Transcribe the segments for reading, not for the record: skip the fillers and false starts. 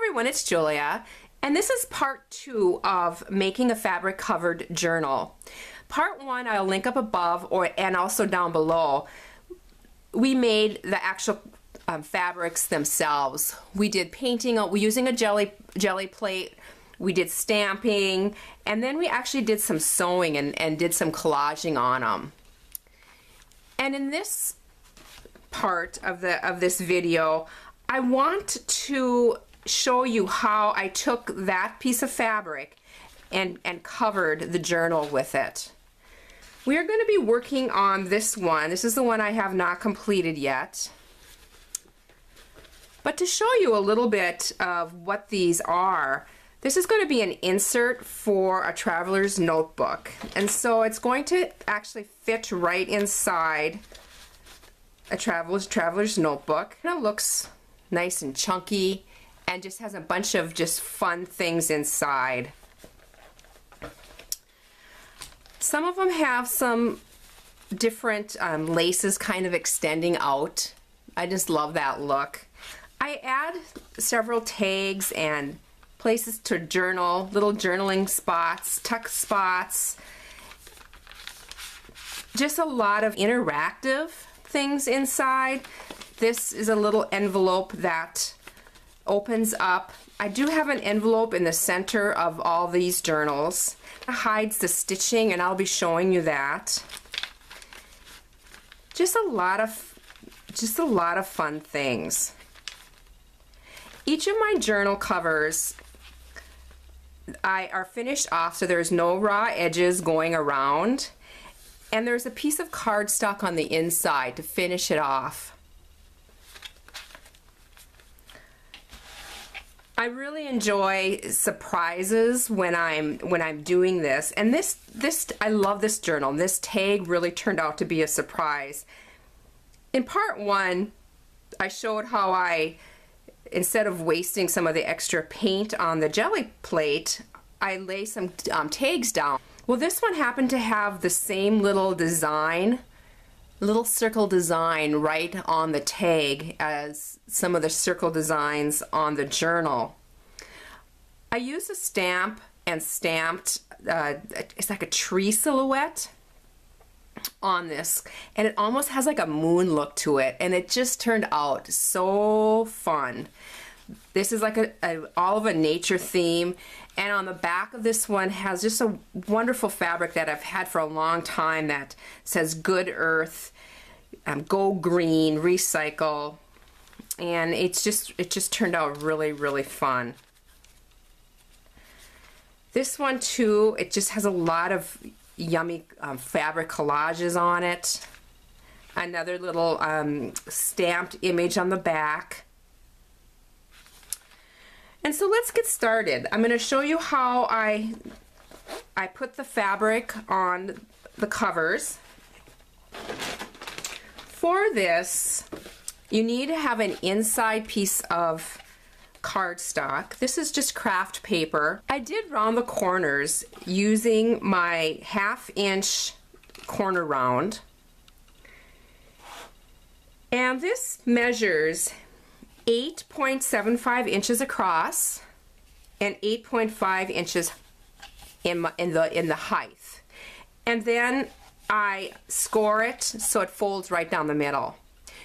everyone, it's Julia, and this is part 2 of making a fabric covered journal. Part 1 I'll link up above and also down below. We made the actual fabrics themselves. We did painting using a jelly plate, we did stamping, and then we actually did some sewing and did some collaging on them. And in this part of this video, I want to show you how I took that piece of fabric and covered the journal with it. We are going to be working on this one. This is the one I have not completed yet. But to show you a little bit of what these are, this is going to be an insert for a traveler's notebook. And so it's going to actually fit right inside a traveler's notebook. And it looks nice and chunky and just has a bunch of just fun things inside. Some of them have some different laces kind of extending out. I just love that look. I add several tags and places to journal, little journaling spots, tuck spots, just a lot of interactive things inside. This is a little envelope that opens up. I do have an envelope in the center of all these journals. It hides the stitching, and I'll be showing you that. Just a lot of fun things. Each of my journal covers are finished off, so there's no raw edges going around, and there's a piece of cardstock on the inside to finish it off. I really enjoy surprises when I'm doing this, and this I love this journal. This tag really turned out to be a surprise. In part 1, I showed how I, instead of wasting some of the extra paint on the jelly plate, I lay some tags down. Well, this one happened to have the same little design, little circle design right on the tag as some of the circle designs on the journal. I used a stamp and stamped, it's like a tree silhouette on this, and it almost has like a moon look to it, and it just turned out so fun. This is like all of a nature theme, and on the back of this one has just a wonderful fabric that I've had for a long time that says Good Earth, Go Green, Recycle, and it just turned out really, really fun. This one too, it just has a lot of yummy fabric collages on it. Another little stamped image on the back. And so let's get started. I'm going to show you how I put the fabric on the covers. For this, you need to have an inside piece of cardstock. This is just craft paper. I did round the corners using my 1/2 inch corner round. And this measures 8.75 inches across and 8.5 inches in the height. And then I score it so it folds right down the middle.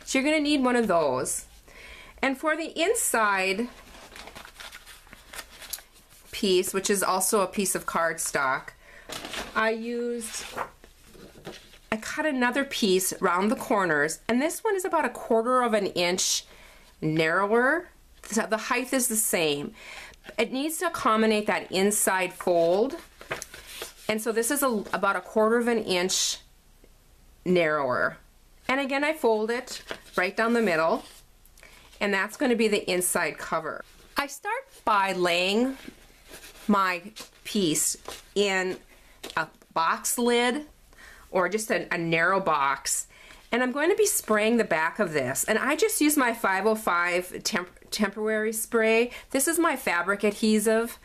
So you're going to need one of those. And for the inside piece, which is also a piece of cardstock, I cut another piece around the corners, and this one is about 1/4 of an inch narrower. So the height is the same. It needs to accommodate that inside fold, and so this is about 1/4 of an inch narrower. And again, I fold it right down the middle, and that's going to be the inside cover. I start by laying my piece in a box lid or just a narrow box, and I'm going to be spraying the back of this, and I just use my 505 temporary spray. This is my fabric adhesive.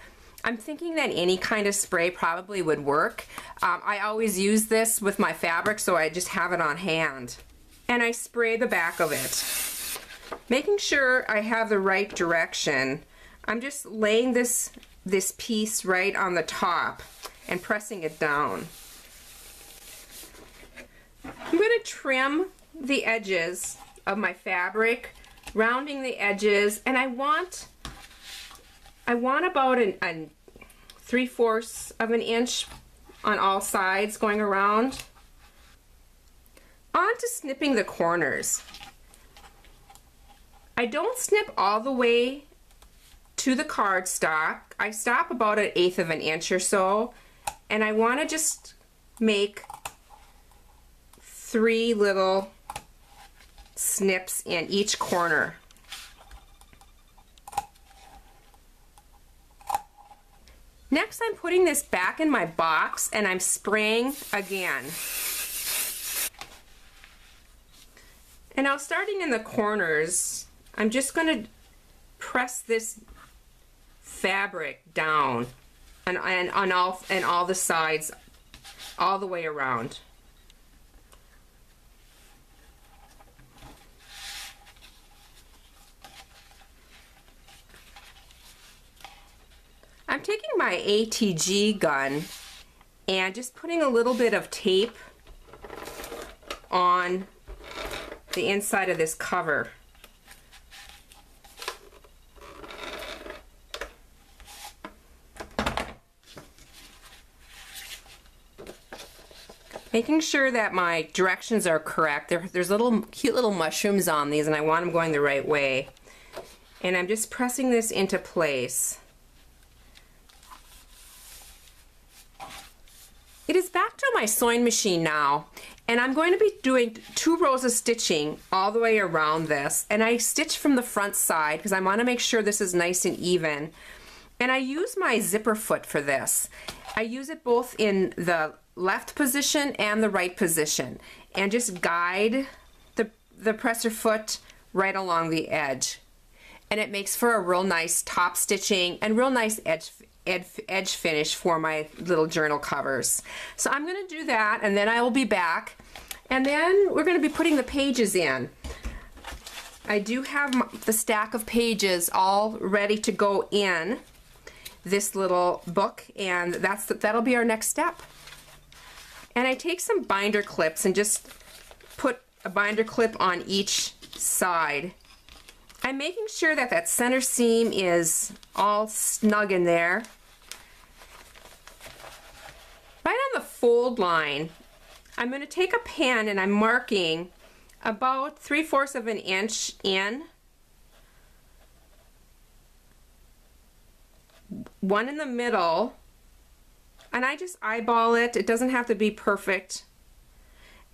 I'm thinking that any kind of spray probably would work. I always use this with my fabric, so I just have it on hand. And I spray the back of it. Making sure I have the right direction, I'm just laying this piece right on the top and pressing it down. I'm going to trim the edges of my fabric, rounding the edges, and I want about a 3/4 of an inch on all sides going around. On to snipping the corners. I don't snip all the way to the cardstock. I stop about 1/8 of an inch or so, and I want to just make 3 little snips in each corner. Next, I'm putting this back in my box and I'm spraying again. And now, starting in the corners, I'm just going to press this fabric down and on all the sides, all the way around. I'm taking my ATG gun and just putting a little bit of tape on the inside of this cover. Making sure that my directions are correct. There's little cute little mushrooms on these, and I want them going the right way. And I'm just pressing this into place. It is back to my sewing machine now, and I'm going to be doing 2 rows of stitching all the way around this, and I stitch from the front side because I want to make sure this is nice and even. And I use my zipper foot for this. I use it both in the left position and the right position, and just guide the presser foot right along the edge. And it makes for a real nice top stitching and real nice edge finish for my little journal covers. So I'm going to do that, and then I will be back, and then we're going to be putting the pages in. I do have the stack of pages all ready to go in this little book, and that'll be our next step. And I take some binder clips and just put a binder clip on each side. I'm making sure that that center seam is all snug in there. Right on the fold line, I'm going to take a pen and I'm marking about 3/4 of an inch in, one in the middle, and I just eyeball it. It doesn't have to be perfect.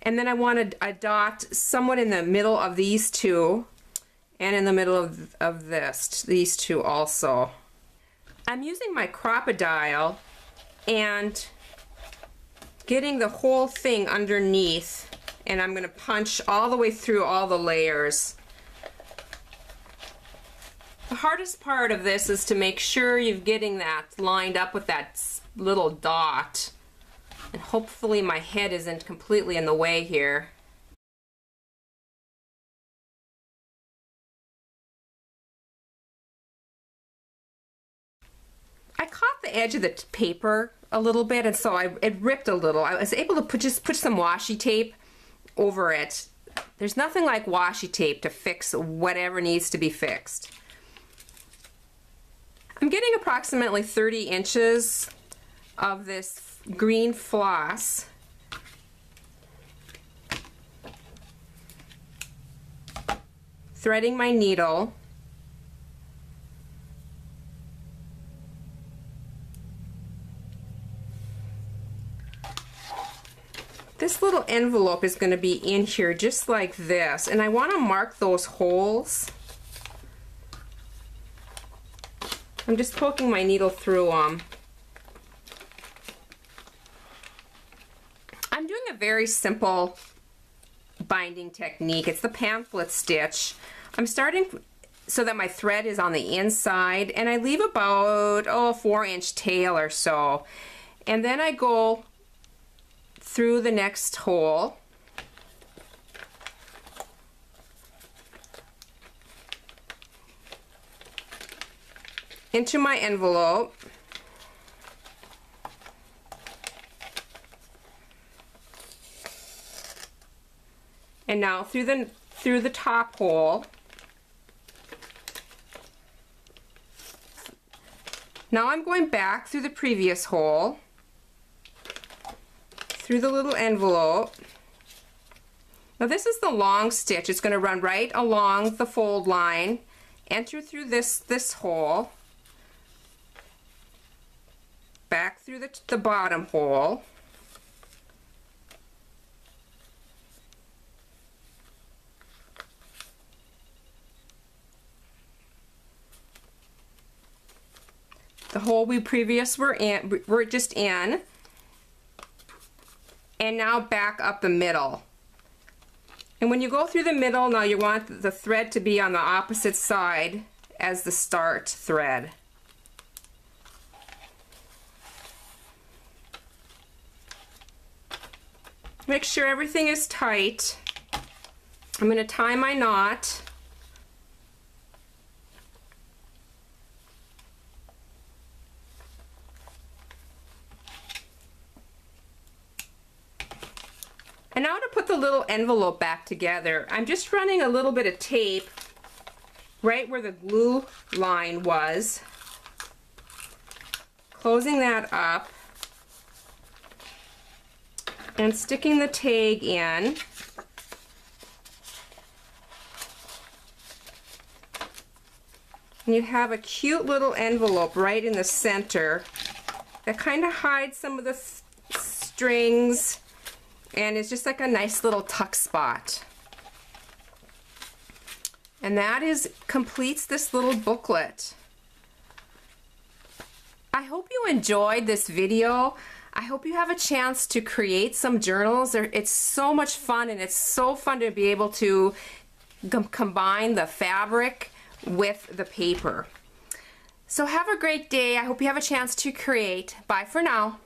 And then I want a dot somewhat in the middle of these two, and in the middle of these two also. I'm using my Crop-A-Dile and getting the whole thing underneath, and I'm going to punch all the way through all the layers. The hardest part of this is to make sure you're getting that lined up with that little dot, and hopefully my head isn't completely in the way here. I caught the edge of the paper a little bit, and so it ripped a little. I was able to just put some washi tape over it. There's nothing like washi tape to fix whatever needs to be fixed. I'm getting approximately 30 inches of this green floss. Threading my needle. This little envelope is going to be in here just like this, and I want to mark those holes. I'm just poking my needle through them. I'm doing a very simple binding technique. It's the pamphlet stitch. I'm starting so that my thread is on the inside, and I leave about a 4-inch tail or so, and then I go through the next hole. into my envelope. And now through the top hole. Now I'm going back through the previous hole, through the little envelope. Now this is the long stitch. It's going to run right along the fold line, enter through this hole, back through the bottom hole, the hole we were just in, and now back up the middle. And when you go through the middle, now you want the thread to be on the opposite side as the start thread. Make sure everything is tight. I'm going to tie my knot. And now to put the little envelope back together, I'm just running a little bit of tape right where the glue line was, closing that up, and sticking the tag in. And you have a cute little envelope right in the center that kind of hides some of the strings, and it's just like a nice little tuck spot. And that completes this little booklet. I hope you enjoyed this video. I hope you have a chance to create some journals. It's so much fun, and it's so fun to be able to combine the fabric with the paper. So have a great day. I hope you have a chance to create. Bye for now.